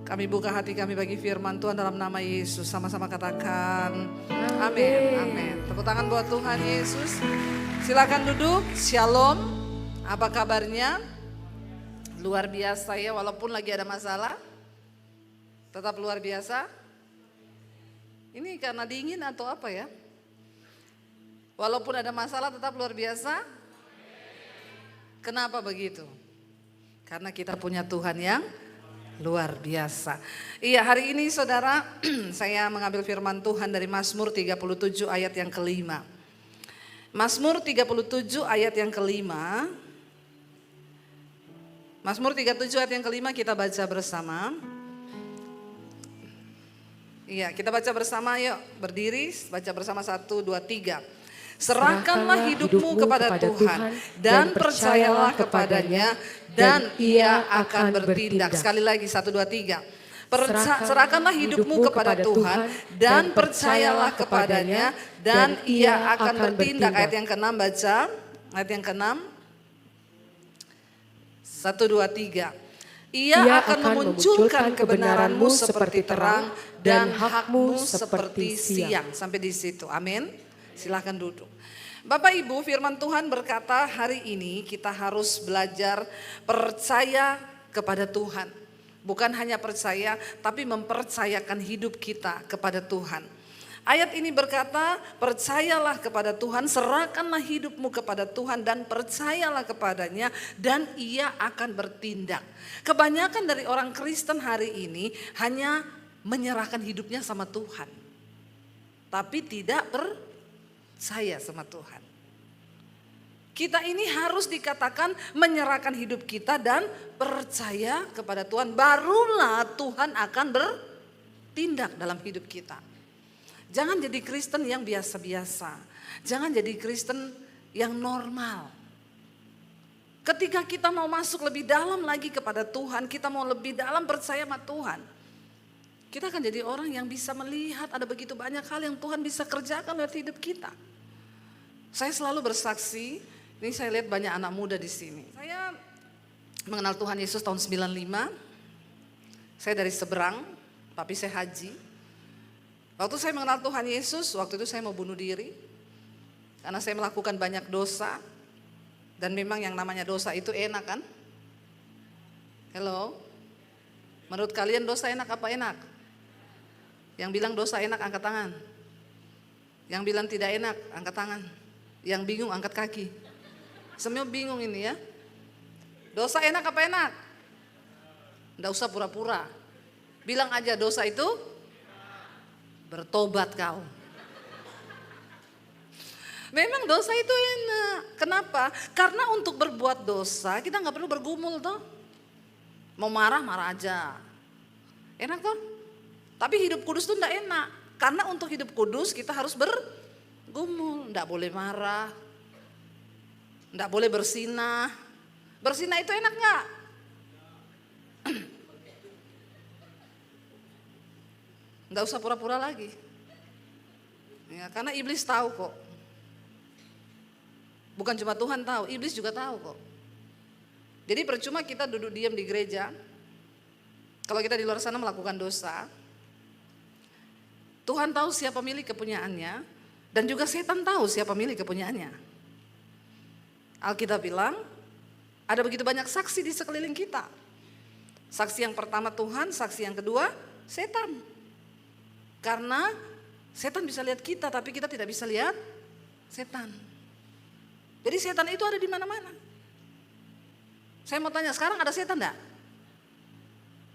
Kami buka hati kami bagi firman Tuhan dalam nama Yesus. Sama-sama katakan amin, amin. Tepuk tangan buat Tuhan Yesus. Silakan duduk, shalom. Apa kabarnya? Luar biasa ya, walaupun lagi ada masalah. Tetap luar biasa. Ini karena dingin atau apa ya? Walaupun ada masalah tetap luar biasa. Kenapa begitu? Karena kita punya Tuhan yang luar biasa. Iya, hari ini saudara saya mengambil firman Tuhan dari Mazmur 37 ayat yang kelima. Mazmur 37 ayat yang kelima. Mazmur 37 ayat yang kelima kita baca bersama. Iya, kita baca bersama, yuk berdiri, baca bersama 1, 2, 3. Serahkanlah hidupmu kepada Tuhan dan percayalah kepadanya dan Ia akan bertindak. Sekali lagi 1, 2, 3. Serahkanlah hidupmu kepada Tuhan dan percayalah kepadanya dan Ia akan bertindak. Ayat yang ke-6 baca, ayat yang ke-6. 1, 2, 3. Ia akan memunculkan kebenaranmu seperti terang dan hakmu seperti siang. Sampai di situ, amin. Silahkan duduk. Bapak Ibu, firman Tuhan berkata hari ini kita harus belajar percaya kepada Tuhan. Bukan hanya percaya, tapi mempercayakan hidup kita kepada Tuhan. Ayat ini berkata, percayalah kepada Tuhan, serahkanlah hidupmu kepada Tuhan dan percayalah kepadanya dan Ia akan bertindak. Kebanyakan dari orang Kristen hari ini hanya menyerahkan hidupnya sama Tuhan, tapi tidak percaya sama Tuhan. Kita ini harus dikatakan menyerahkan hidup kita dan percaya kepada Tuhan. Barulah Tuhan akan bertindak dalam hidup kita. Jangan jadi Kristen yang biasa-biasa. Jangan jadi Kristen yang normal. Ketika kita mau masuk lebih dalam lagi kepada Tuhan, kita mau lebih dalam percaya sama Tuhan, kita akan jadi orang yang bisa melihat ada begitu banyak hal yang Tuhan bisa kerjakan lewat hidup kita. Saya selalu bersaksi, ini saya lihat banyak anak muda di sini. Saya mengenal Tuhan Yesus tahun 95. Saya dari seberang, tapi saya haji. Waktu saya mengenal Tuhan Yesus, waktu itu saya mau bunuh diri. Karena saya melakukan banyak dosa. Dan memang yang namanya dosa itu enak kan? Hello? Menurut kalian dosa enak apa enak? Yang bilang dosa enak angkat tangan. Yang bilang tidak enak angkat tangan. Yang bingung angkat kaki. Semua bingung ini ya. Dosa enak apa enak? Nggak usah pura-pura. Bilang aja dosa itu bertobat kau. Memang dosa itu enak. Kenapa? Karena untuk berbuat dosa kita nggak perlu bergumul toh. Mau marah marah aja. Enak toh? Tapi hidup kudus itu enggak enak. Karena untuk hidup kudus kita harus bergumul. Enggak boleh marah. Enggak boleh bersinah. Bersinah itu enak enggak? Enggak usah pura-pura lagi. Ya, karena iblis tahu kok. Bukan cuma Tuhan tahu, iblis juga tahu kok. Jadi percuma kita duduk diam di gereja. Kalau kita di luar sana melakukan dosa, Tuhan tahu siapa milik kepunyaannya dan juga setan tahu siapa milik kepunyaannya. Alkitab bilang ada begitu banyak saksi di sekeliling kita. Saksi yang pertama Tuhan, saksi yang kedua setan. Karena setan bisa lihat kita tapi kita tidak bisa lihat setan. Jadi setan itu ada di mana-mana. Saya mau tanya, sekarang ada setan enggak?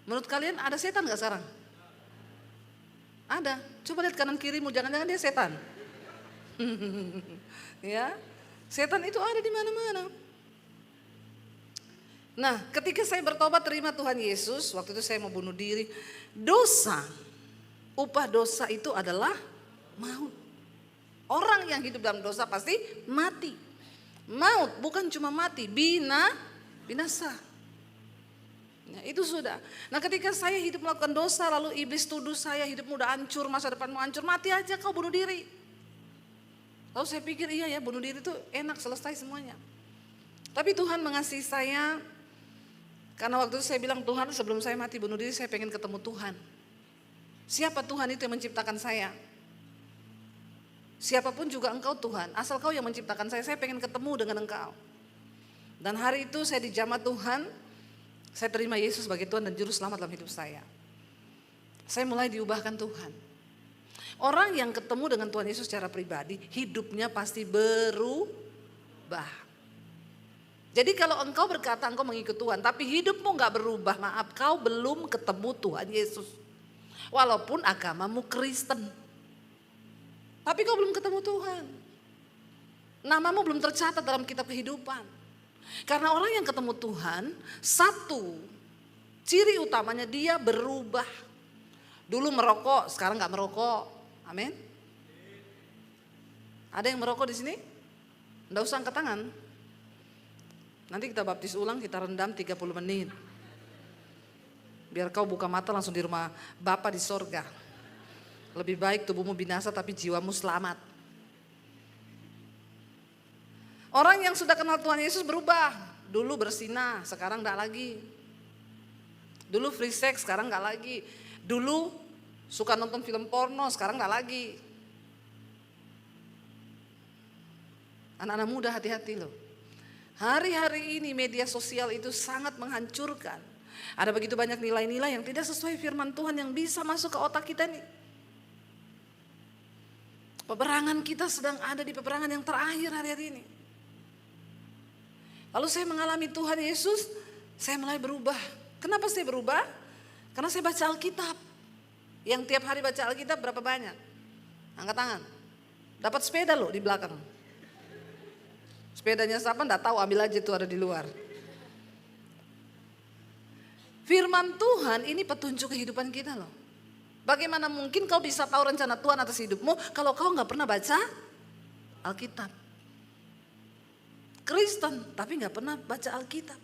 Menurut kalian ada setan enggak sekarang? Ada. Coba lihat kanan kirimu, jangan-jangan dia setan. Ya, setan itu ada di mana-mana. Nah, ketika saya bertobat terima Tuhan Yesus, waktu itu saya mau bunuh diri. Dosa, upah dosa itu adalah maut. Orang yang hidup dalam dosa pasti mati. Maut bukan cuma mati, binasa. Ya, itu sudah. Nah ketika saya hidup melakukan dosa lalu iblis tuduh saya hidupmu udah hancur, masa depanmu hancur, mati aja kau bunuh diri. Lalu saya pikir iya ya bunuh diri itu enak selesai semuanya. Tapi Tuhan mengasihi saya Karena waktu itu saya bilang, Tuhan sebelum saya mati bunuh diri saya pengen ketemu Tuhan. Siapa Tuhan itu yang menciptakan saya? Siapapun juga Engkau Tuhan, asal Kau yang menciptakan saya pengen ketemu dengan Engkau. Dan hari itu saya dijamah Tuhan, saya terima Yesus sebagai Tuhan dan Juru Selamat dalam hidup saya. Saya mulai diubahkan Tuhan. Orang yang ketemu dengan Tuhan Yesus secara pribadi, hidupnya pasti berubah. Jadi kalau engkau berkata engkau mengikut Tuhan, tapi hidupmu gak berubah, maaf, kau belum ketemu Tuhan Yesus. Walaupun agamamu Kristen, tapi kau belum ketemu Tuhan. Namamu belum tercatat dalam kitab kehidupan. Karena orang yang ketemu Tuhan, satu ciri utamanya dia berubah. Dulu merokok, sekarang gak merokok. Amin. Ada yang merokok di sini? Nggak usah angkat tangan. Nanti kita baptis ulang, kita rendam 30 menit. Biar kau buka mata langsung di rumah Bapa di sorga. Lebih baik tubuhmu binasa tapi jiwamu selamat. Orang yang sudah kenal Tuhan Yesus berubah. Dulu bersinah, sekarang enggak lagi. Dulu free sex, sekarang enggak lagi. Dulu suka nonton film porno, sekarang enggak lagi. Anak-anak muda hati-hati loh. Hari-hari ini media sosial itu sangat menghancurkan. Ada begitu banyak nilai-nilai yang tidak sesuai firman Tuhan yang bisa masuk ke otak kita nih. Peperangan kita sedang ada di peperangan yang terakhir hari-hari ini. Lalu saya mengalami Tuhan Yesus, saya mulai berubah. Kenapa saya berubah? Karena saya baca Alkitab. Yang tiap hari baca Alkitab berapa banyak? Angkat tangan. Dapat sepeda loh di belakang. Sepedanya siapa enggak tahu, ambil aja tuh ada di luar. Firman Tuhan ini petunjuk kehidupan kita loh. Bagaimana mungkin kau bisa tahu rencana Tuhan atas hidupmu kalau kau enggak pernah baca Alkitab? Kristen tapi enggak pernah baca Alkitab.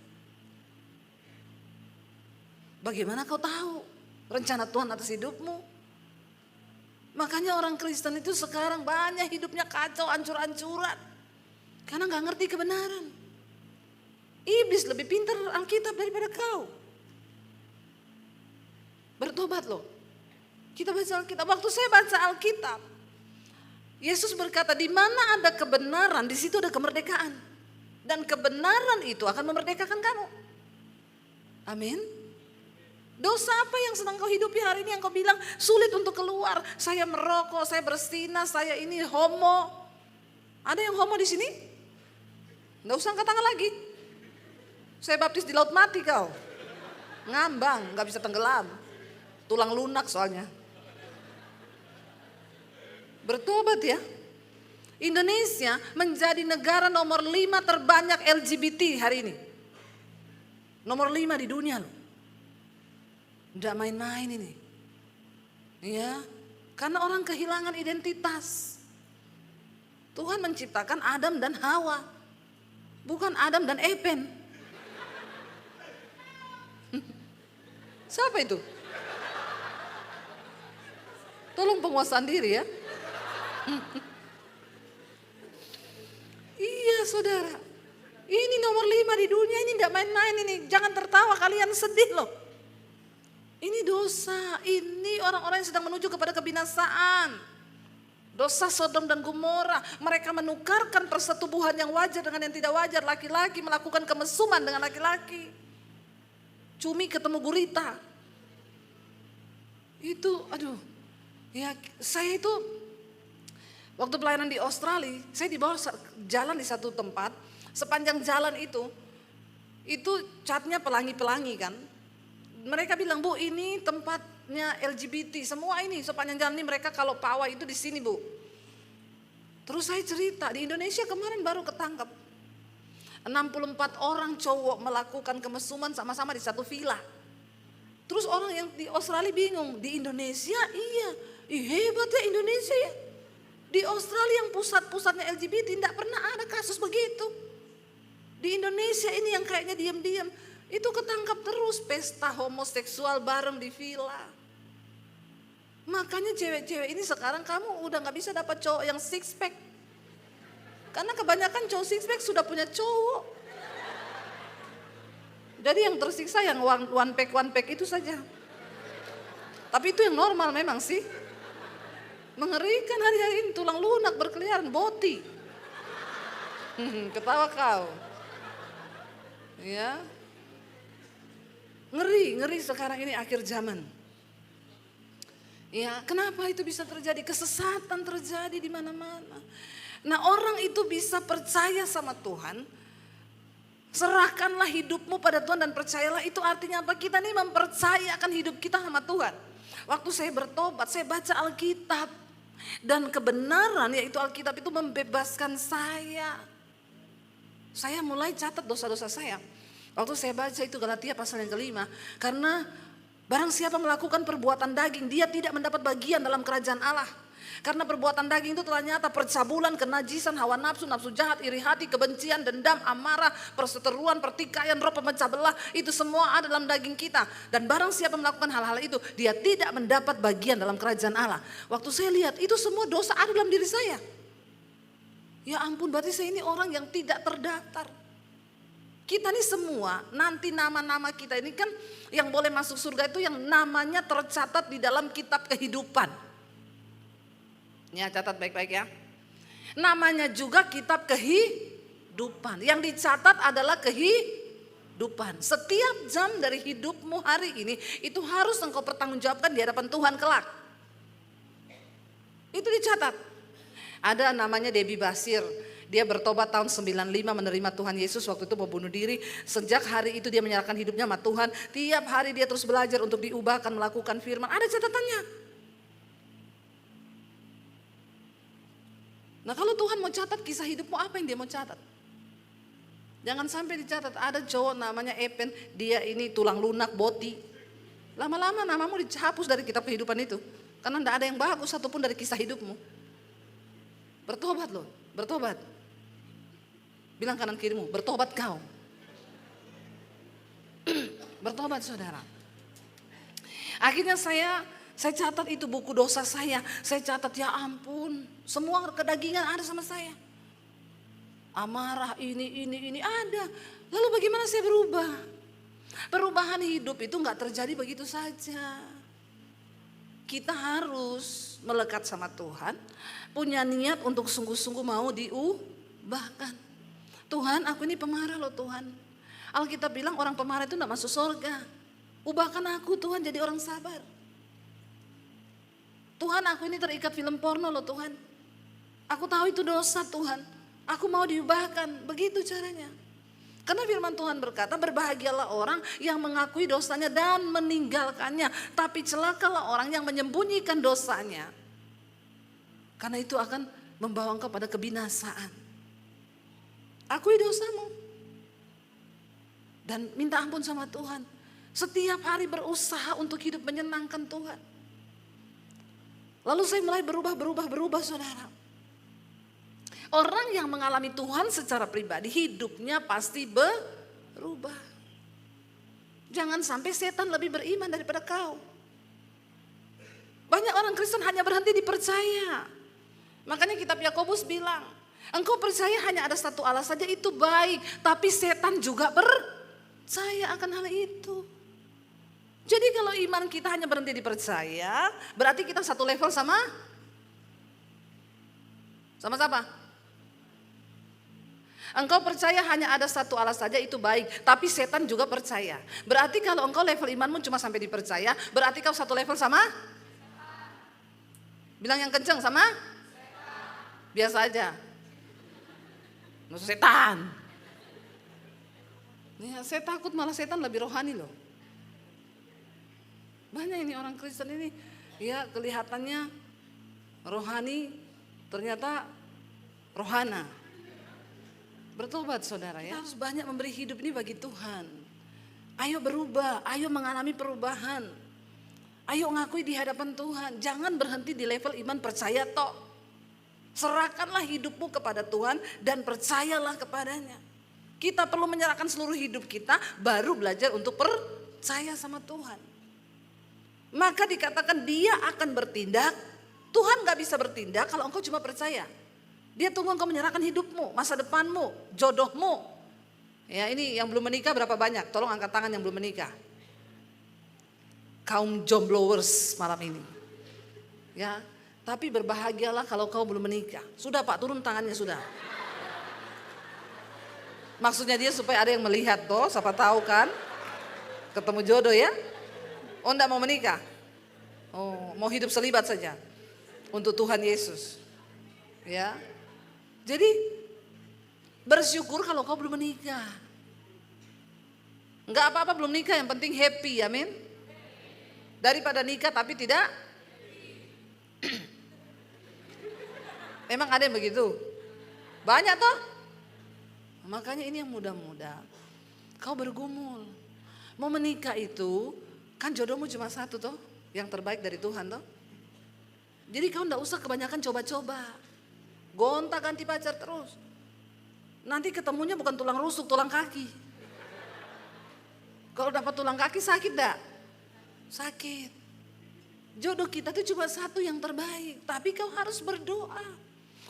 Bagaimana kau tahu rencana Tuhan atas hidupmu? Makanya orang Kristen itu sekarang banyak hidupnya kacau, ancur-ancuran. Karena gak ngerti kebenaran. Iblis lebih pintar Alkitab daripada kau. Bertobat loh. Kita baca Alkitab. Waktu saya baca Alkitab, Yesus berkata, di mana ada kebenaran, di situ ada kemerdekaan. Dan kebenaran itu akan memerdekakan kamu. Amin. Dosa apa yang sedang kau hidupi hari ini yang kau bilang sulit untuk keluar? Saya merokok, saya bersinah, saya ini homo. Ada yang homo di sini? Nggak usah angkat tangan lagi. Saya baptis di laut mati kau. Ngambang, nggak bisa tenggelam. Tulang lunak soalnya. Bertobat ya. Indonesia menjadi negara nomor 5 terbanyak LGBT hari ini. Nomor 5 di dunia loh. Udah main-main ini. Ya, karena orang kehilangan identitas. Tuhan menciptakan Adam dan Hawa. Bukan Adam dan Epen. Siapa itu? Tolong penguasaan diri ya. Iya saudara. Ini nomor 5 di dunia, ini tidak main-main ini. Jangan tertawa, kalian sedih loh. Ini dosa, ini orang-orang yang sedang menuju kepada kebinasaan. Dosa Sodom dan Gomora, mereka menukarkan persetubuhan yang wajar dengan yang tidak wajar. Laki-laki melakukan kemesuman dengan laki-laki. Cumi ketemu gurita. Itu aduh. Ya saya itu waktu pelayanan di Australia, saya dibawa jalan di satu tempat. Sepanjang jalan itu catnya pelangi-pelangi kan. Mereka bilang, Bu ini tempatnya LGBT, semua ini sepanjang jalan ini mereka kalau pawai itu di sini Bu. Terus saya cerita, di Indonesia kemarin baru ketangkep. 64 orang cowok melakukan kemesuman sama-sama di satu villa. Terus orang yang di Australia bingung, di Indonesia iya, hebat ya Indonesia ya. Di Australia yang pusat-pusatnya LGBT tidak pernah ada kasus begitu. Di Indonesia ini yang kayaknya diam-diam. Itu ketangkap terus pesta homoseksual bareng di villa. Makanya cewek-cewek ini sekarang kamu udah gak bisa dapat cowok yang six pack. Karena kebanyakan cowok six pack sudah punya cowok. Jadi yang tersiksa yang one pack itu saja. Tapi itu yang normal memang sih. Mengerikan hari-hari ini, tulang lunak berkeliaran, boti. Ketawa kau. Ya. Ngeri sekarang ini akhir zaman. Ya, kenapa itu bisa terjadi? Kesesatan terjadi di mana-mana. Nah, orang itu bisa percaya sama Tuhan. Serahkanlah hidupmu pada Tuhan dan percayalah. Itu artinya apa? Kita nih mempercayakan hidup kita sama Tuhan. Waktu saya bertobat, saya baca Alkitab. Dan kebenaran, yaitu Alkitab itu membebaskan saya. Saya mulai catat dosa-dosa saya. Waktu saya baca itu Galatia pasal yang ke-5. Karena barang siapa melakukan perbuatan daging, dia tidak mendapat bagian dalam kerajaan Allah. Karena perbuatan daging itu telah nyata: percabulan, kenajisan, hawa nafsu, nafsu jahat, iri hati, kebencian, dendam, amarah, perseteruan, pertikaian, roh pemecah belah. Itu semua ada dalam daging kita. Dan barang siapa melakukan hal-hal itu, dia tidak mendapat bagian dalam kerajaan Allah. Waktu saya lihat itu semua dosa ada dalam diri saya. Ya ampun, berarti saya ini orang yang tidak terdaftar. Kita ini semua, nanti nama-nama kita ini kan yang boleh masuk surga itu yang namanya tercatat di dalam kitab kehidupan. Ya, catat baik-baik ya. Namanya juga kitab kehidupan. Yang dicatat adalah kehidupan. Setiap jam dari hidupmu hari ini itu harus engkau pertanggungjawabkan di hadapan Tuhan kelak. Itu dicatat. Ada namanya Debbie Basir. Dia bertobat tahun 95 menerima Tuhan Yesus, waktu itu mau bunuh diri. Sejak hari itu dia menyerahkan hidupnya sama Tuhan. Tiap hari dia terus belajar untuk diubahkan, melakukan firman. Ada catatannya. Nah, kalau Tuhan mau catat kisah hidupmu, apa yang dia mau catat? Jangan sampai dicatat ada cowok namanya Epen, dia ini tulang lunak, boti. Lama-lama namamu dihapus dari kitab kehidupan itu. Karena tidak ada yang bagus satupun dari kisah hidupmu. Bertobat loh, bertobat. Bilang kanan kirimu, bertobat kau. Bertobat saudara. Akhirnya saya catat itu buku dosa saya catat, ya ampun. Semua kedagingan ada sama saya. Amarah ini ada. Lalu bagaimana saya berubah? Perubahan hidup itu gak terjadi begitu saja. Kita harus melekat sama Tuhan. Punya niat untuk sungguh-sungguh mau diubahkan. Tuhan, aku ini pemarah loh Tuhan. Alkitab bilang orang pemarah itu gak masuk surga. Ubahkan aku Tuhan jadi orang sabar. Tuhan, aku ini terikat film porno loh Tuhan. Aku tahu itu dosa Tuhan. Aku mau diubahkan. Begitu caranya. Karena firman Tuhan berkata, berbahagialah orang yang mengakui dosanya dan meninggalkannya. Tapi celakalah orang yang menyembunyikan dosanya. Karena itu akan membawa engkau pada kebinasaan. Akui dosamu. Dan minta ampun sama Tuhan. Setiap hari berusaha untuk hidup menyenangkan Tuhan. Lalu saya mulai berubah saudara. Orang yang mengalami Tuhan secara pribadi, hidupnya pasti berubah. Jangan sampai setan lebih beriman daripada kau. Banyak orang Kristen hanya berhenti dipercaya. Makanya kitab Yakobus bilang, engkau percaya hanya ada satu Allah saja, itu baik. Tapi setan juga percaya akan hal itu. Jadi kalau iman kita hanya berhenti dipercaya, berarti kita satu level sama siapa? Engkau percaya hanya ada satu Allah saja, itu baik. Tapi setan juga percaya. Berarti kalau engkau level imanmu cuma sampai dipercaya, berarti kau satu level sama? Bilang yang kenceng, sama? Biasa aja. Musuh setan. Ya, saya takut malah setan lebih rohani loh. Banyak ini orang Kristen ini, ya kelihatannya rohani, ternyata rohana. Bertobat saudara ya. Kita harus banyak memberi hidup ini bagi Tuhan. Ayo berubah, ayo mengalami perubahan. Ayo ngakui di hadapan Tuhan. Jangan berhenti di level iman percaya tok. Serahkanlah hidupmu kepada Tuhan dan percayalah kepadanya. Kita perlu menyerahkan seluruh hidup kita, baru belajar untuk percaya sama Tuhan. Maka dikatakan dia akan bertindak. Tuhan gak bisa bertindak kalau engkau cuma percaya. Dia tunggu engkau menyerahkan hidupmu, masa depanmu, jodohmu. Ya, ini yang belum menikah berapa banyak? Tolong angkat tangan yang belum menikah. Kaum jombloers malam ini. Ya, tapi berbahagialah kalau kau belum menikah. Sudah Pak, turun tangannya sudah. Maksudnya dia supaya ada yang melihat toh, siapa tahu kan. Ketemu jodoh ya. Oh, enggak mau menikah. Oh, mau hidup selibat saja. Untuk Tuhan Yesus. Ya. Jadi bersyukur kalau kau belum menikah. Enggak apa-apa belum nikah, yang penting happy, amin. Daripada nikah tapi tidak. Emang ada yang begitu? Banyak toh. Makanya ini yang muda-muda. Kau bergumul. Mau menikah itu, kan jodohmu cuma satu toh. Yang terbaik dari Tuhan toh. Jadi kau enggak usah kebanyakan coba-coba. Gonta ganti pacar terus. Nanti ketemunya bukan tulang rusuk, tulang kaki. Kalau dapat tulang kaki sakit enggak? Sakit. Jodoh kita itu cuma satu yang terbaik. Tapi kau harus berdoa.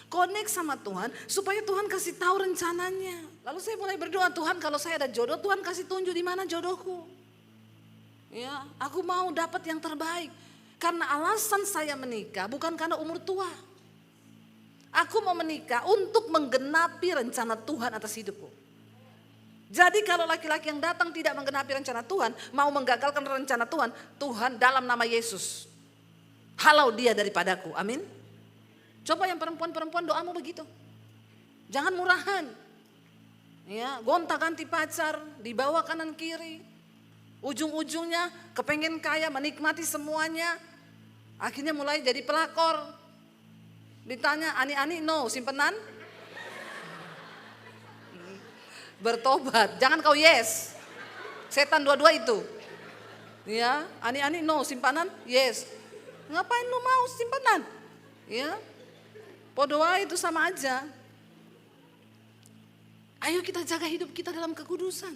Connect sama Tuhan supaya Tuhan kasih tahu rencananya. Lalu saya mulai berdoa, Tuhan kalau saya ada jodoh, Tuhan kasih tunjuk di mana jodohku. Ya, aku mau dapat yang terbaik. Karena alasan saya menikah bukan karena umur tua. Aku mau menikah untuk menggenapi rencana Tuhan atas hidupku. Jadi kalau laki-laki yang datang tidak menggenapi rencana Tuhan, mau menggagalkan rencana Tuhan, Tuhan dalam nama Yesus, halau dia daripadaku, amin. Coba yang perempuan-perempuan doamu begitu. Jangan murahan. Ya, gonta-ganti pacar, dibawa kanan kiri. Ujung-ujungnya kepengen kaya, menikmati semuanya. Akhirnya mulai jadi pelakor. Ditanya, ani-ani no, simpenan? Bertobat, jangan kau yes. Setan dua-dua itu. Ya, ani-ani no, simpanan yes. Ngapain lu mau simpanan? Ya. Podoa itu sama aja. Ayo kita jaga hidup kita dalam kekudusan.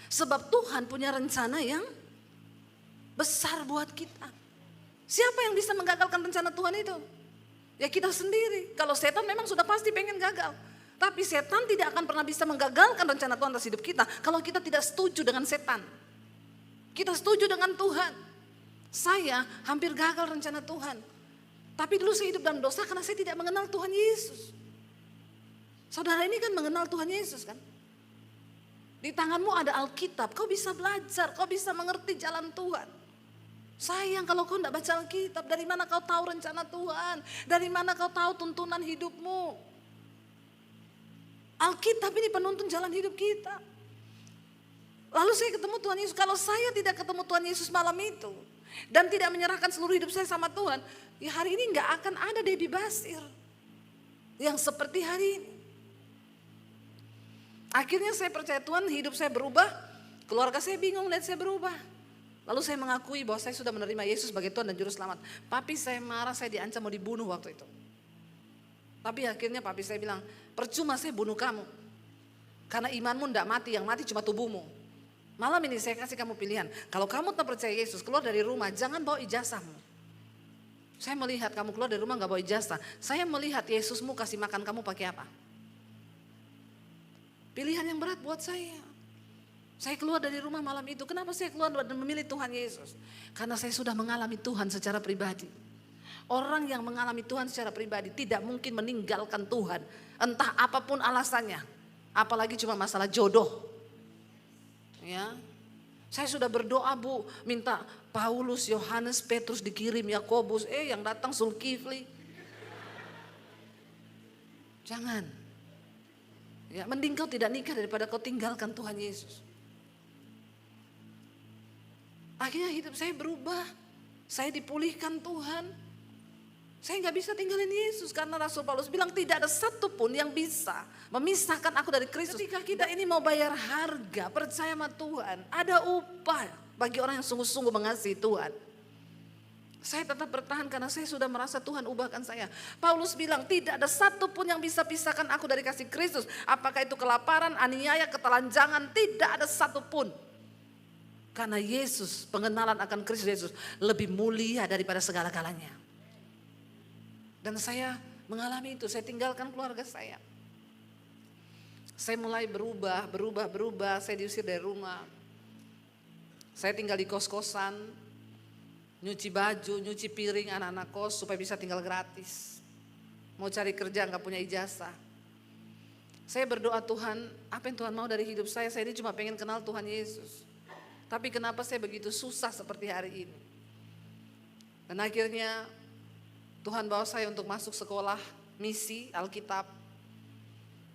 Sebab Tuhan punya rencana yang besar buat kita. Siapa yang bisa menggagalkan rencana Tuhan itu? Ya kita sendiri. Kalau setan memang sudah pasti pengen gagal. Tapi setan tidak akan pernah bisa menggagalkan rencana Tuhan atas hidup kita kalau kita tidak setuju dengan setan. Kita setuju dengan Tuhan. Saya hampir gagal rencana Tuhan. Tapi dulu saya hidup dalam dosa karena saya tidak mengenal Tuhan Yesus. Saudara ini kan mengenal Tuhan Yesus kan. Di tanganmu ada Alkitab, kau bisa belajar, kau bisa mengerti jalan Tuhan. Sayang kalau kau tidak baca Alkitab, dari mana kau tahu rencana Tuhan? Dari mana kau tahu tuntunan hidupmu? Alkitab ini penuntun jalan hidup kita. Lalu saya ketemu Tuhan Yesus, kalau saya tidak ketemu Tuhan Yesus malam itu, dan tidak menyerahkan seluruh hidup saya sama Tuhan, ya hari ini gak akan ada Debbie Basir yang seperti hari ini. Akhirnya saya percaya Tuhan, hidup saya berubah, keluarga saya bingung lihat saya berubah. Lalu saya mengakui bahwa saya sudah menerima Yesus sebagai Tuhan dan Juru Selamat. Papi saya marah, saya diancam mau dibunuh waktu itu. Tapi akhirnya papi saya bilang, percuma saya bunuh kamu. Karena imanmu tidak mati, yang mati cuma tubuhmu. Malam ini saya kasih kamu pilihan. Kalau kamu tak percaya Yesus, keluar dari rumah, jangan bawa ijazahmu. Saya melihat kamu keluar dari rumah gak bawa ijazah. Saya melihat Yesusmu kasih makan kamu pakai apa. Pilihan yang berat buat saya. Saya keluar dari rumah malam itu. Kenapa saya keluar dan memilih Tuhan Yesus? Karena saya sudah mengalami Tuhan secara pribadi. Orang yang mengalami Tuhan secara pribadi tidak mungkin meninggalkan Tuhan. Entah apapun alasannya. Apalagi cuma masalah jodoh. Ya, saya sudah berdoa Bu, minta Paulus, Yohanes, Petrus dikirim, Yakobus, yang datang Zulkifli. Jangan. Ya, mending kau tidak nikah daripada kau tinggalkan Tuhan Yesus. Akhirnya hidup saya berubah. Saya dipulihkan Tuhan. Saya gak bisa tinggalin Yesus karena Rasul Paulus bilang tidak ada satupun yang bisa memisahkan aku dari Kristus. Ketika kita ini mau bayar harga, percaya sama Tuhan, ada upah bagi orang yang sungguh-sungguh mengasihi Tuhan. Saya tetap bertahan karena saya sudah merasa Tuhan ubahkan saya. Paulus bilang tidak ada satupun yang bisa pisahkan aku dari kasih Kristus. Apakah itu kelaparan, aniaya, ketelanjangan, tidak ada satupun. Karena Yesus, pengenalan akan Kristus Yesus lebih mulia daripada segala-galanya. Dan saya mengalami itu, saya tinggalkan keluarga saya. Saya mulai berubah. Saya diusir dari rumah. Saya tinggal di kos-kosan, nyuci baju, nyuci piring anak-anak kos supaya bisa tinggal gratis. Mau cari kerja nggak punya ijazah. Saya berdoa, Tuhan, apa yang Tuhan mau dari hidup saya? Saya ini cuma pengen kenal Tuhan Yesus. Tapi kenapa saya begitu susah seperti hari ini? Dan akhirnya Tuhan bawa saya untuk masuk sekolah misi Alkitab.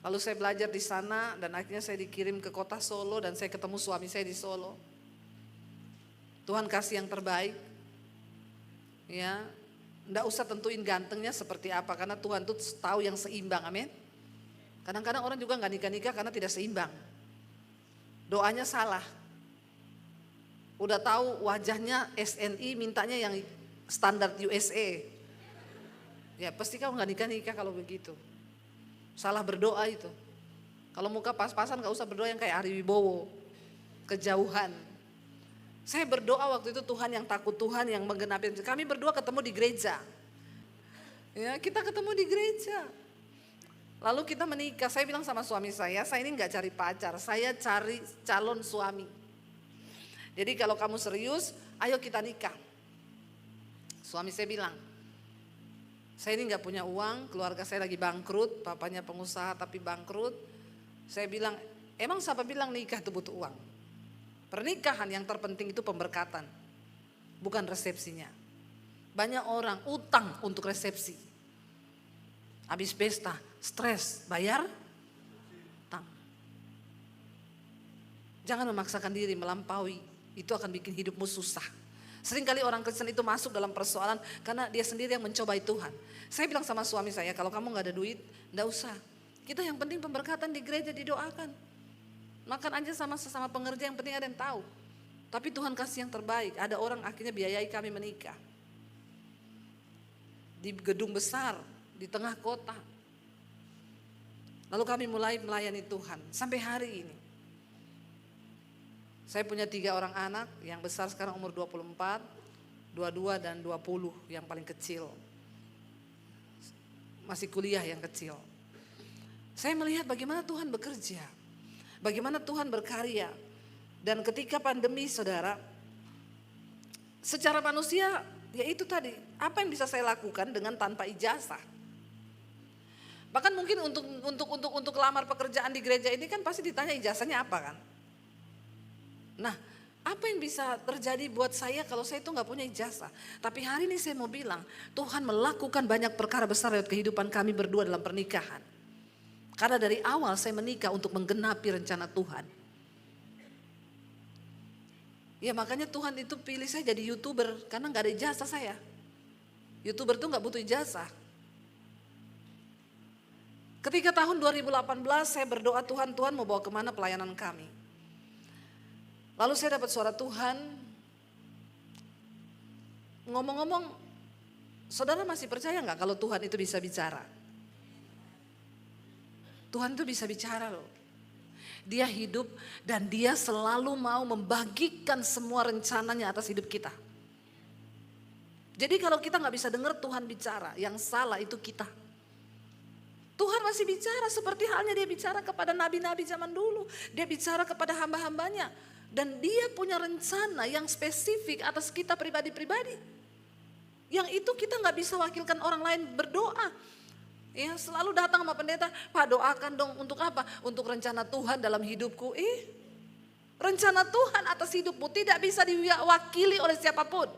Lalu saya belajar di sana dan akhirnya saya dikirim ke kota Solo dan saya ketemu suami saya di Solo. Tuhan kasih yang terbaik. Ya, enggak usah tentuin gantengnya seperti apa karena Tuhan tuh tahu yang seimbang, amin. Kadang-kadang orang juga nggak nikah-nikah karena tidak seimbang. Doanya salah. Udah tahu wajahnya SNI mintanya yang standar USA. Ya pasti kamu nggak nikah-nikah kalau begitu. Salah berdoa itu. Kalau muka pas-pasan gak usah berdoa yang kayak Ari Wibowo. Kejauhan. Saya berdoa waktu itu Tuhan yang takut Tuhan yang menggenapi. Kami berdua ketemu di gereja. Ya, kita ketemu di gereja. Lalu kita menikah. Saya bilang sama suami saya ini gak cari pacar. Saya cari calon suami. Jadi kalau kamu serius, ayo kita nikah. Suami saya bilang, saya ini gak punya uang, keluarga saya lagi bangkrut, papanya pengusaha tapi bangkrut. Saya bilang, emang siapa bilang nikah itu butuh uang? Pernikahan yang terpenting itu pemberkatan, bukan resepsinya. Banyak orang utang untuk resepsi. Habis pesta, stres, bayar utang. Jangan memaksakan diri melampaui, itu akan bikin hidupmu susah. Seringkali orang Kristen itu masuk dalam persoalan karena dia sendiri yang mencobai Tuhan. Saya bilang sama suami saya, kalau kamu gak ada duit, gak usah. Kita yang penting pemberkatan di gereja didoakan. Makan aja sama sesama pengerja, yang penting ada yang tahu. Tapi Tuhan kasih yang terbaik. Ada orang akhirnya biayai kami menikah. Di gedung besar, di tengah kota. Lalu kami mulai melayani Tuhan sampai hari ini. Saya punya 3 orang anak, yang besar sekarang umur 24, 22 dan 20 yang paling kecil. Masih kuliah yang kecil. Saya melihat bagaimana Tuhan bekerja, bagaimana Tuhan berkarya. Dan ketika pandemi saudara, secara manusia ya itu tadi, apa yang bisa saya lakukan dengan tanpa ijazah? Bahkan mungkin untuk lamar pekerjaan di gereja ini kan pasti ditanya ijazahnya apa kan? Nah, apa yang bisa terjadi buat saya kalau saya itu gak punya ijazah? Tapi hari ini saya mau bilang, Tuhan melakukan banyak perkara besar lewat kehidupan kami berdua dalam pernikahan. Karena dari awal saya menikah untuk menggenapi rencana Tuhan. Ya makanya Tuhan itu pilih saya jadi YouTuber, karena gak ada ijazah saya. YouTuber itu gak butuh ijazah. Ketika tahun 2018 saya berdoa, Tuhan mau bawa kemana pelayanan kami? Lalu saya dapat suara Tuhan, ngomong-ngomong, saudara masih percaya gak kalau Tuhan itu bisa bicara? Tuhan itu bisa bicara loh. Dia hidup dan dia selalu mau membagikan semua rencananya atas hidup kita. Jadi kalau kita gak bisa dengar Tuhan bicara, yang salah itu kita. Tuhan masih bicara seperti halnya dia bicara kepada nabi-nabi zaman dulu. Dia bicara kepada hamba-hambanya. Dan dia punya rencana yang spesifik atas kita pribadi-pribadi. Yang itu kita gak bisa wakilkan orang lain berdoa. Ya, selalu datang sama pendeta, Pak doakan dong untuk apa? Untuk rencana Tuhan dalam hidupku. Rencana Tuhan atas hidupmu tidak bisa diwakili oleh siapapun.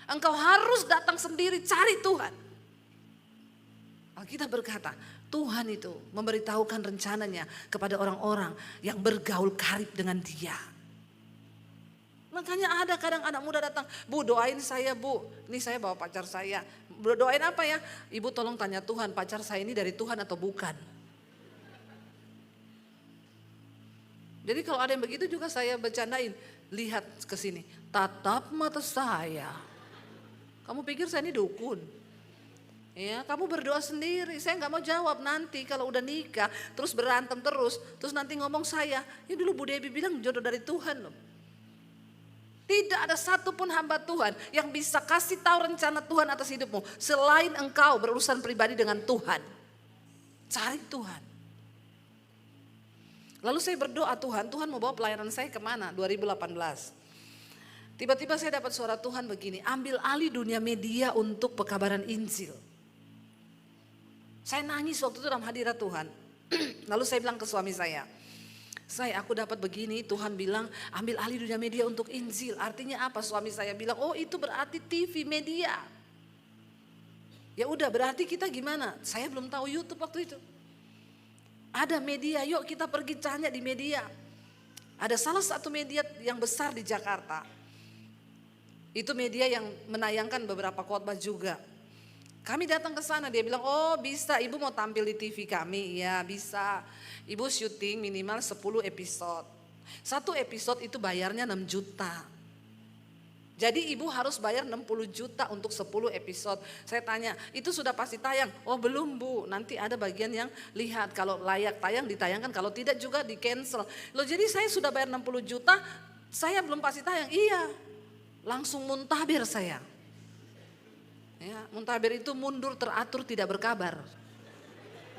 Engkau harus datang sendiri cari Tuhan. Alkitab berkata, Tuhan itu memberitahukan rencananya kepada orang-orang yang bergaul karib dengan dia. Makanya ada kadang anak muda datang, Bu doain saya Bu, ini saya bawa pacar saya. Doain apa ya? Ibu tolong tanya Tuhan, pacar saya ini dari Tuhan atau bukan? Jadi kalau ada yang begitu juga saya bercandain, lihat ke sini, tatap mata saya. Kamu pikir saya ini dukun? Ya, kamu berdoa sendiri, saya nggak mau jawab nanti kalau udah nikah, terus berantem terus nanti ngomong saya, ini dulu Bu Debbie bilang jodoh dari Tuhan loh. Tidak ada satupun hamba Tuhan yang bisa kasih tahu rencana Tuhan atas hidupmu selain engkau berurusan pribadi dengan Tuhan. Cari Tuhan. Lalu saya berdoa, Tuhan mau bawa pelayanan saya kemana? 2018. Tiba-tiba saya dapat suara Tuhan begini, ambil alih dunia media untuk pekabaran Injil. Saya nangis waktu itu dalam hadirat Tuhan. Lalu saya bilang ke suami saya, aku dapat begini, Tuhan bilang ambil alih dunia media untuk Injil. Artinya apa? Suami saya bilang, oh itu berarti TV media. Ya udah, berarti kita gimana? Saya belum tahu YouTube waktu itu. Ada media, yuk kita pergi tanya di media. Ada salah satu media yang besar di Jakarta. Itu media yang menayangkan beberapa khotbah juga. Kami datang ke sana, dia bilang, oh bisa, ibu mau tampil di TV kami? Ya bisa, ibu syuting minimal 10 episode. Satu episode itu bayarnya 6 juta. Jadi ibu harus bayar 60 juta untuk 10 episode. Saya tanya, itu sudah pasti tayang? Oh belum bu, nanti ada bagian yang lihat. Kalau layak tayang ditayangkan, kalau tidak juga di cancel. Loh jadi saya sudah bayar 60 juta, saya belum pasti tayang? Iya, langsung muntabir saya. Ya, muntabir itu mundur teratur tidak berkabar.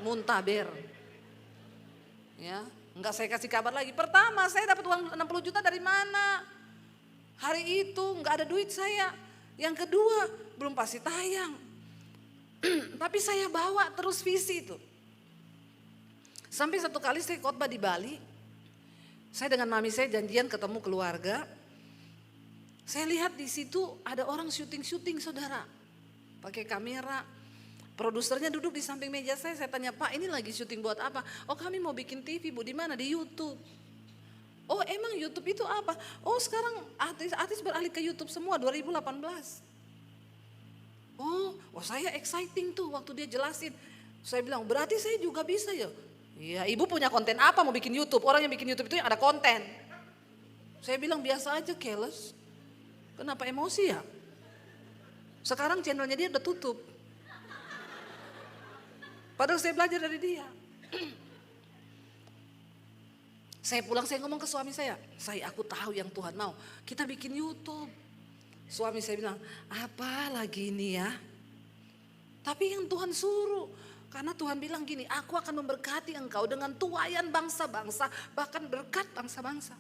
Muntabir. Ya, enggak saya kasih kabar lagi. Pertama saya dapat uang 60 juta dari mana? Hari itu nggak ada duit saya. Yang kedua belum pasti tayang. Tapi saya bawa terus visi itu. Sampai satu kali saya khotbah di Bali. Saya dengan mami saya janjian ketemu keluarga. Saya lihat di situ ada orang syuting saudara. Pakai kamera. Produsernya duduk di samping meja saya tanya, Pak ini lagi syuting buat apa? Oh kami mau bikin TV bu, di mana? Di YouTube. Oh emang YouTube itu apa? Oh sekarang artis beralih ke YouTube semua 2018. Oh, wah saya exciting tuh waktu dia jelasin. Saya bilang berarti saya juga bisa ya. Iya ibu punya konten apa mau bikin YouTube? Orang yang bikin YouTube itu yang ada konten. Saya bilang biasa aja careless. Kenapa emosi ya? Sekarang channelnya dia udah tutup. Padahal saya belajar dari dia. Saya pulang saya ngomong ke suami saya aku tahu yang Tuhan mau, kita bikin YouTube. Suami saya bilang, apa lagi ini ya? Tapi yang Tuhan suruh, karena Tuhan bilang gini, aku akan memberkati engkau dengan tuaian bangsa-bangsa, bahkan berkat bangsa-bangsa.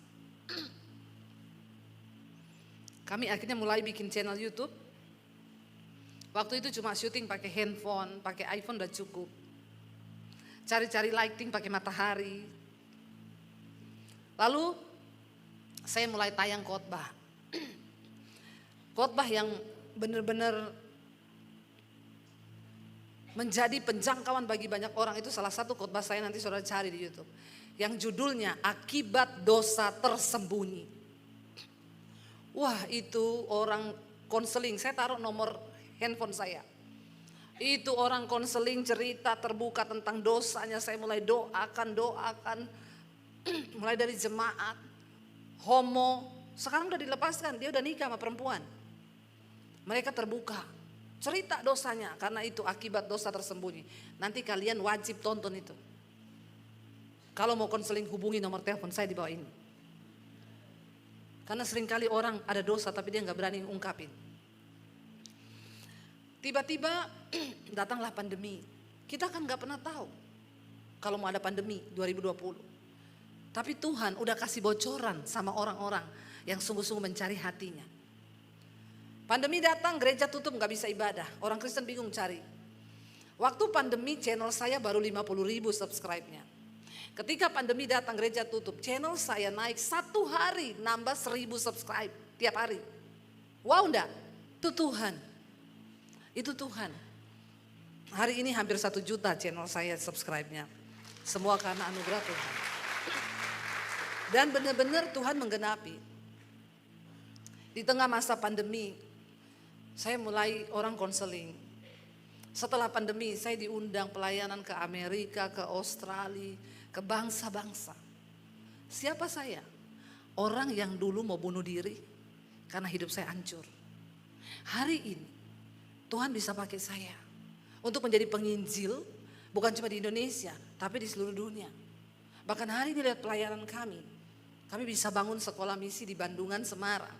Kami akhirnya mulai bikin channel YouTube. Waktu itu cuma syuting pakai handphone, pakai iPhone udah cukup. Cari-cari lighting pakai matahari. Lalu saya mulai tayang khotbah. Khotbah yang benar-benar menjadi penjangkauan bagi banyak orang, itu salah satu khotbah saya, nanti saudara cari di YouTube. Yang judulnya Akibat Dosa Tersembunyi. Wah itu orang konseling, saya taruh nomor handphone saya. Itu orang konseling cerita terbuka tentang dosanya, saya mulai doakan. Mulai dari jemaat, homo, sekarang udah dilepaskan, dia udah nikah sama perempuan. Mereka terbuka, cerita dosanya, karena itu akibat dosa tersembunyi. Nanti kalian wajib tonton itu. Kalau mau konseling hubungi nomor telepon saya di bawah ini. Karena seringkali orang ada dosa tapi dia gak berani ungkapin. Tiba-tiba datanglah pandemi. Kita kan gak pernah tahu kalau mau ada pandemi 2020. Tapi Tuhan udah kasih bocoran sama orang-orang yang sungguh-sungguh mencari hatinya. Pandemi datang, gereja tutup, gak bisa ibadah. Orang Kristen bingung cari. Waktu pandemi channel saya baru 50.000 subscribe-nya. Ketika pandemi datang, gereja tutup, channel saya naik 1 hari nambah 1.000 subscribe tiap hari. Wow enggak? Itu Tuhan. Itu Tuhan. Hari ini hampir 1 juta channel saya subscribe-nya. Semua karena anugerah Tuhan. Dan benar-benar Tuhan menggenapi. Di tengah masa pandemi, saya mulai orang konseling. Setelah pandemi, saya diundang pelayanan ke Amerika, ke Australia, ke bangsa-bangsa. Siapa saya? Orang yang dulu mau bunuh diri karena hidup saya hancur. Hari ini, Tuhan bisa pakai saya untuk menjadi penginjil, bukan cuma di Indonesia, tapi di seluruh dunia. Bahkan hari ini lihat pelayanan kami bisa bangun sekolah misi di Bandungan, Semarang.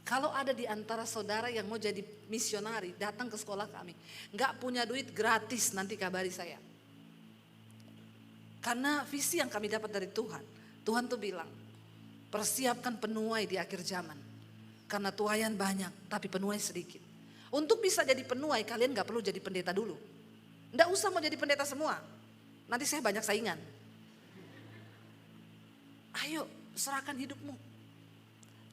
Kalau ada di antara saudara yang mau jadi misionari, datang ke sekolah kami. Gak punya duit, gratis, nanti kabari saya. Karena visi yang kami dapat dari Tuhan. Tuhan tuh bilang, persiapkan penuai di akhir zaman. Karena tuaian banyak, tapi penuai sedikit. Untuk bisa jadi penuai, kalian gak perlu jadi pendeta dulu. Nggak usah mau jadi pendeta semua. Nanti saya banyak saingan. Ayo, serahkan hidupmu.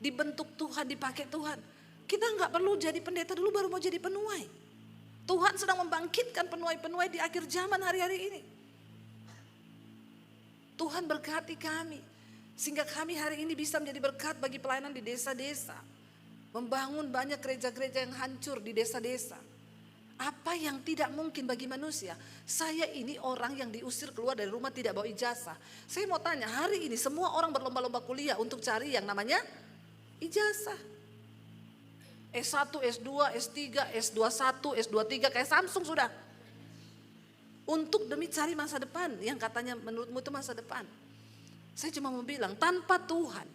Dibentuk Tuhan, dipakai Tuhan. Kita nggak perlu jadi pendeta dulu baru mau jadi penuai. Tuhan sedang membangkitkan penuai-penuai di akhir zaman hari-hari ini. Tuhan berkati kami. Sehingga kami hari ini bisa menjadi berkat bagi pelayanan di desa-desa. Membangun banyak gereja-gereja yang hancur di desa-desa. Apa yang tidak mungkin bagi manusia? Saya ini orang yang diusir keluar dari rumah tidak bawa ijazah. Saya mau tanya, hari ini semua orang berlomba-lomba kuliah untuk cari yang namanya ijazah. S1, S2, S3, S21, S23 kayak Samsung sudah. Untuk demi cari masa depan yang katanya menurutmu itu masa depan. Saya cuma mau bilang, tanpa Tuhan,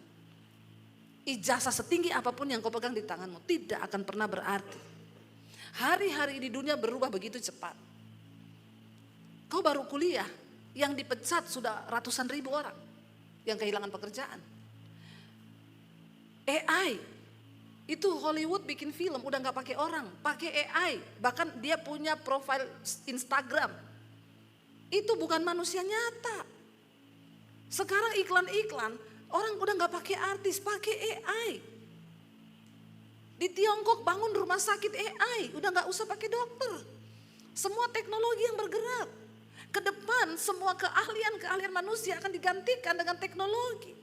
ijazah setinggi apapun yang kau pegang di tanganmu tidak akan pernah berarti. Hari-hari di dunia berubah begitu cepat. Kau baru kuliah, yang dipecat sudah ratusan ribu orang yang kehilangan pekerjaan. AI, itu Hollywood bikin film udah gak pakai orang, pakai AI. Bahkan dia punya profil Instagram. Itu bukan manusia nyata. Sekarang iklan-iklan, orang udah gak pakai artis, pakai AI. Di Tiongkok bangun rumah sakit AI, udah gak usah pakai dokter. Semua teknologi yang bergerak. Ke depan semua keahlian manusia akan digantikan dengan teknologi.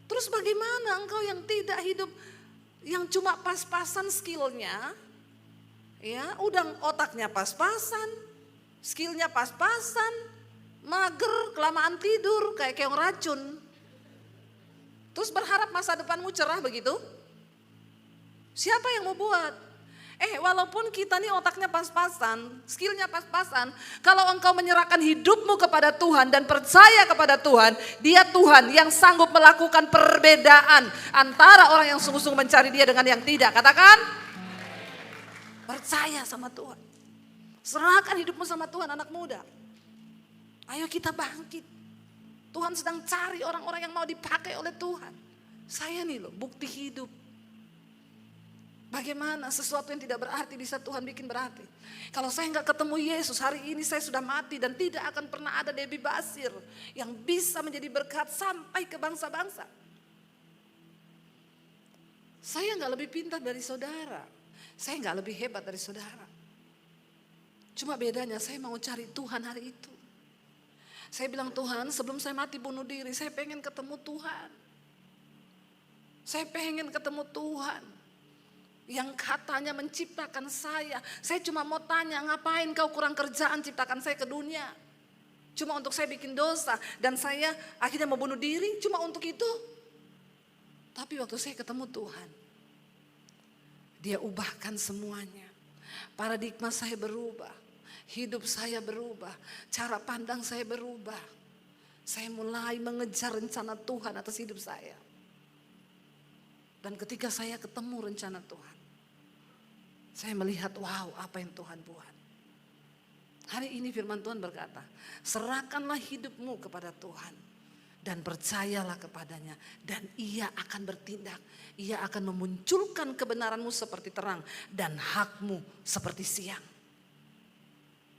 Terus bagaimana engkau yang tidak hidup, yang cuma pas-pasan skillnya, ya udah otaknya pas-pasan, skillnya pas-pasan, mager, kelamaan tidur, kayak keong racun. Terus berharap masa depanmu cerah begitu? Siapa yang mau buat? Walaupun kita nih otaknya pas-pasan, skillnya pas-pasan, kalau engkau menyerahkan hidupmu kepada Tuhan dan percaya kepada Tuhan, Dia Tuhan yang sanggup melakukan perbedaan antara orang yang sungguh-sungguh mencari Dia dengan yang tidak. Katakan, percaya sama Tuhan. Serahkan hidupmu sama Tuhan, anak muda. Ayo kita bangkit. Tuhan sedang cari orang-orang yang mau dipakai oleh Tuhan. Saya nih loh, bukti hidup. Bagaimana sesuatu yang tidak berarti bisa Tuhan bikin berarti. Kalau saya nggak ketemu Yesus, hari ini saya sudah mati dan tidak akan pernah ada Debbie Basir yang bisa menjadi berkat sampai ke bangsa-bangsa. Saya nggak lebih pintar dari saudara, saya nggak lebih hebat dari saudara. Cuma bedanya saya mau cari Tuhan hari itu. Saya bilang, Tuhan, sebelum saya mati bunuh diri, saya pengen ketemu Tuhan. Saya pengen ketemu Tuhan yang katanya menciptakan saya. Saya cuma mau tanya, ngapain kau kurang kerjaan ciptakan saya ke dunia? Cuma untuk saya bikin dosa dan saya akhirnya mau bunuh diri cuma untuk itu. Tapi waktu saya ketemu Tuhan, Dia ubahkan semuanya. Paradigma saya berubah, hidup saya berubah, cara pandang saya berubah. Saya mulai mengejar rencana Tuhan atas hidup saya. Dan ketika saya ketemu rencana Tuhan, saya melihat, wow, apa yang Tuhan buat. Hari ini firman Tuhan berkata, serahkanlah hidupmu kepada Tuhan dan percayalah kepadanya dan Ia akan bertindak. Ia akan memunculkan kebenaranmu seperti terang dan hakmu seperti siang.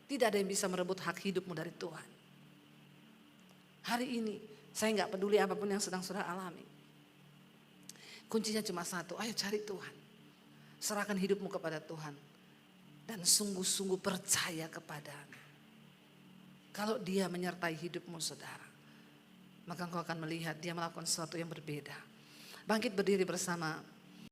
Tidak ada yang bisa merebut hak hidupmu dari Tuhan. Hari ini saya gak peduli apapun yang sedang saudara alami. Kuncinya cuma satu, ayo cari Tuhan. Serahkan hidupmu kepada Tuhan. Dan sungguh-sungguh percaya kepadanya. Kalau Dia menyertai hidupmu saudara, maka engkau akan melihat Dia melakukan sesuatu yang berbeda. Bangkit berdiri bersama